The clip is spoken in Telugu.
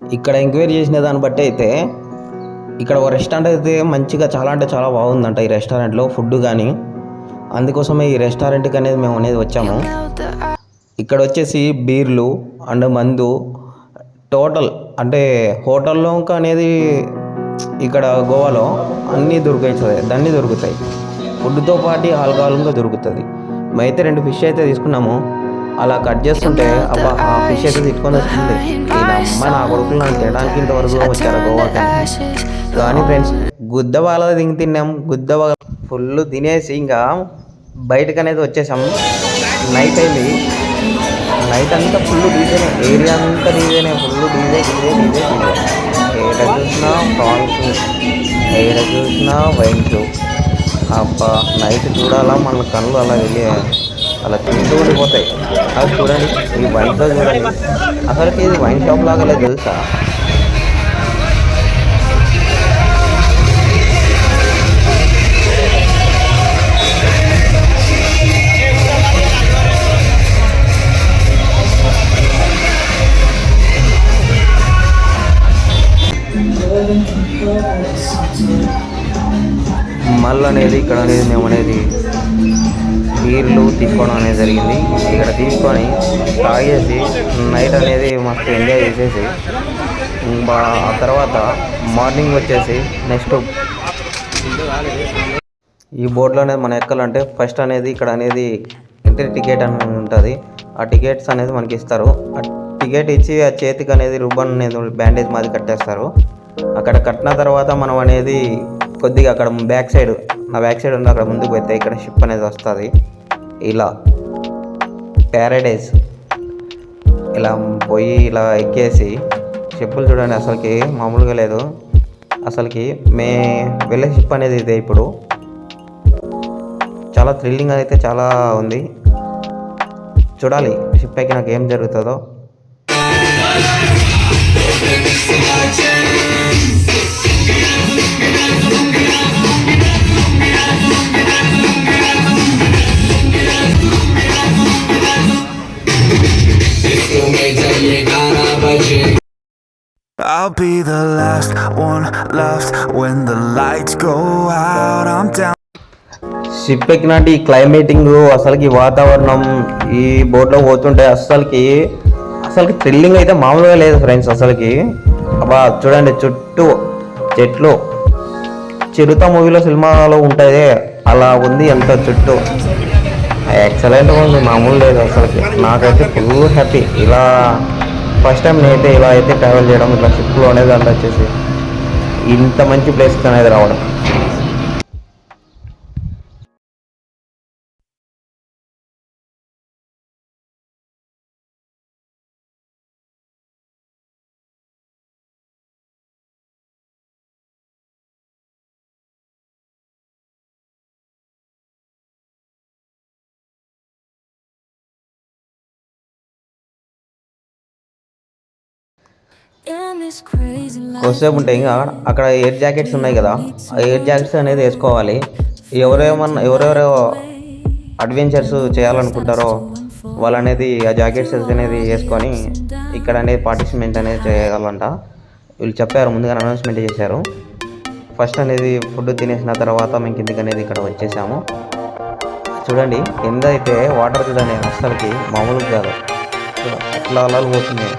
ఇక్కడ ఎంక్వైరీ చేసిన దాన్ని బట్టి అయితే ఇక్కడ ఒక రెస్టారెంట్ అయితే మంచిగా చాలా అంటే చాలా బాగుందంట ఈ రెస్టారెంట్లో ఫుడ్ కానీ. అందుకోసమే ఈ రెస్టారెంట్కి అనేది మేము అనేది వచ్చాము. ఇక్కడ వచ్చేసి బీర్లు అండ్ మందు టోటల్ అంటే హోటల్లో అనేది ఇక్కడ గోవాలో అన్నీ దొరుకుతాయి. ఫుడ్తో పాటు ఆల్కహాల్గా దొరుకుతుంది. మేమైతే 2 ఫిష్ అయితే తీసుకున్నాము. అలా కట్ చేస్తుంటే అబ్బా ఆ ఫిష్ అయితే తీసుకొని వస్తుంది. అమ్మ నా కొడుకులు నాకు తినడానికి ఇంతవరకు వచ్చారు గోవాకి. కానీ ఫ్రెండ్స్ గుద్దబాల తిన్నాం. గుద్దబాల ఫుల్ తినేసి ఇంకా బయటకు అనేది వచ్చేసాం. నైట్ అయింది. నైట్ అంతా ఫుల్ డీజేనే, ఏరియా అంతా డీజేనే, ఫుల్ డీజే. ఏడ చూసినా ప్రాన్స్, ఏడ చూసినా వైన్స్. అబ్బా నైట్ చూడాలా మన కళ్ళు అలా వెళ్ళి అలా తింటూ ఉండిపోతాయి. అది చూడండి ఈ వైన్స్లో చూడండి, అసలుకి ఇది వైన్ షాప్ లాగా లేదు తెలుసా. మళ్ళీ అనేది ఇక్కడ అనేది మేము అనేది బీర్లు తీసుకోవడం అనేది జరిగింది. ఇక్కడ తీసుకొని తాగేసి నైట్ అనేది మస్తు ఎంజాయ్ చేసేసి ఆ తర్వాత మార్నింగ్ వచ్చేసి నెక్స్ట్ ఈ బోట్లోనే మనం ఎక్కాలంటే ఫస్ట్ అనేది ఇక్కడ అనేది ఎంట్రీ టికెట్ అనేది ఉంటుంది. ఆ టికెట్స్ అనేది మనకి ఇస్తారు. ఆ టికెట్ ఇచ్చి ఆ చేతికి అనేది రుబ్బన్ అనేది బ్యాండేజ్ మాది కట్టేస్తారు. అక్కడ కట్టిన తర్వాత మనం అనేది కొద్దిగా అక్కడ బ్యాక్ సైడ్ ఉంది, అక్కడ ముందుకు పోతే ఇక్కడ షిప్ అనేది వస్తుంది. ఇలా ప్యారడైజ్ ఇలా పోయి ఇలా ఎక్కేసి షిప్పులు చూడండి అసలుకి మామూలుగా లేదు. అసలుకి వెళ్ళే షిప్ అనేది ఇదే. ఇప్పుడు చాలా థ్రిల్లింగ్ అయితే చాలా ఉంది. చూడాలి షిప్ ఎక్కి నాకు ఏం జరుగుతుందో. I'll be the last one left when the lights go out. I'm down. Ship ఎక్కినట్టు ఈ క్లైమేటింగ్ అసలుకి వాతావరణం ఈ బోట్లో పోతుంటే అసలుకి థ్రిల్లింగ్ అయితే మామూలుగా లేదు ఫ్రెండ్స్. అసలుకి అబ్బా చూడండి చుట్టూ చెట్లు, చిరుత మూవీలో సినిమాలో ఉంటుంది అలా ఉంది. ఎంత చుట్టూ ఎక్సలెంట్గా ఉంది, మామూలు లేదు అసలుకి. నాకైతే ఫుల్ హ్యాపీ. ఇలా ఫస్ట్ టైం నేనైతే ఇలా అయితే ట్రావెల్ చేయడం, ఇట్లా షిప్లో అనేది అంత వచ్చేసి ఇంత మంచి ప్లేస్కి అనేది రావడం. కొద్దిసేపు ఉంటాయి ఇంకా అక్కడ ఎయిర్ జాకెట్స్ ఉన్నాయి కదా, ఆ ఎయిర్ జాకెట్స్ అనేది వేసుకోవాలి. ఎవరెవరో అడ్వెంచర్స్ చేయాలనుకుంటారో వాళ్ళు అనేది ఆ జాకెట్స్ అనేది వేసుకొని ఇక్కడ అనేది పార్టిసిపేట్ అనేది చేయగలంట. వీళ్ళు చెప్పారు, ముందుగా అనౌన్స్మెంట్ చేశారు. ఫస్ట్ అనేది ఫుడ్ తినేసిన తర్వాత మేము కిందికి అనేది ఇక్కడ వచ్చేసాము. చూడండి కింద అయితే వాటర్ చూడండి అసలుకి మామూలుగా కాదు, అట్లా అలా పోతుంది.